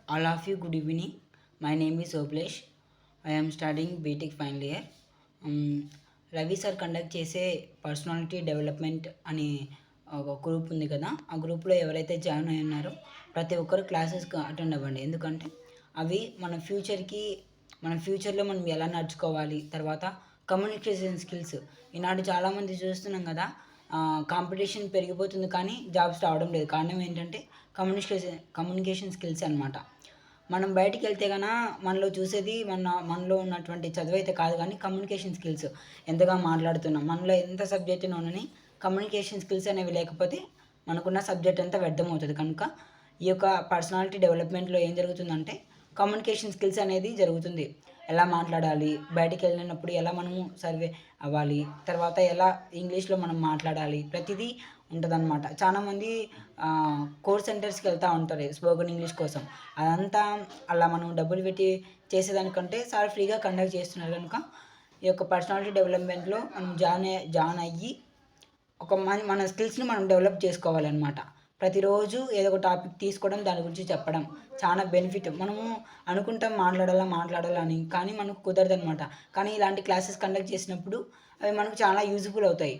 All of you, good evening. My name is Oblesh. I am studying BTech final year. Ravi sir conduct చేసే personality development అని ఒక group ఉంది కదా, ఆ గ్రూప్లో ఎవరైతే జాయిన్ అయి ఉన్నారో ప్రతి ఒక్కరు క్లాసెస్కి అటెండ్ అవ్వండి. ఎందుకంటే అవి మన ఫ్యూచర్లో మనం ఎలా నడుచుకోవాలి, తర్వాత కమ్యూనికేషన్ స్కిల్స్. ఈనాడు చాలామంది చూస్తున్నాం కదా, కాంపిటీషన్ పెరిగిపోతుంది కానీ జాబ్స్ రావడం లేదు. కారణం ఏంటంటే కమ్యూనికేషన్ స్కిల్స్ అనమాట. మనం బయటికి వెళ్తే కన్నా మనలో చూసేది మనలో ఉన్నటువంటి చదువు అయితే కాదు, కానీ కమ్యూనికేషన్ స్కిల్స్. ఎంతగా మాట్లాడుతున్నాం, మనలో ఎంత సబ్జెక్ట్ ఉన్నని కమ్యూనికేషన్ స్కిల్స్ అనేవి లేకపోతే మనకున్న సబ్జెక్ట్ అంతా వ్యర్థమవుతుంది. కనుక ఈ యొక్క పర్సనాలిటీ డెవలప్మెంట్లో ఏం జరుగుతుందంటే కమ్యూనికేషన్ స్కిల్స్ అనేది జరుగుతుంది. ఎలా మాట్లాడాలి, బయటికి వెళ్ళినప్పుడు ఎలా మనము సర్వే అవ్వాలి, తర్వాత ఎలా ఇంగ్లీష్లో మనం మాట్లాడాలి, ప్రతిదీ ఉంటుందన్నమాట. చాలామంది కోర్స్ సెంటర్స్కి వెళ్తూ ఉంటారు స్పోకెన్ ఇంగ్లీష్ కోసం. అదంతా అలా మనం డబ్బులు పెట్టి చేసేదానికంటే సార్ ఫ్రీగా కండక్ట్ చేస్తున్నారు. కనుక ఈ యొక్క పర్సనాలిటీ డెవలప్మెంట్లో మనం జాయిన్ అయ్యి మన స్కిల్స్ని మనం డెవలప్ చేసుకోవాలన్నమాట. ప్రతిరోజు ఏదో ఒక టాపిక్ తీసుకోవడం, దాని గురించి చెప్పడం చాలా బెనిఫిట్. మనము అనుకుంటాం మాట్లాడాలని, కానీ మనకు కుదరదనమాట. కానీ ఇలాంటి క్లాసెస్ కండక్ట్ చేసినప్పుడు అవి మనకు చాలా యూజ్ఫుల్ అవుతాయి.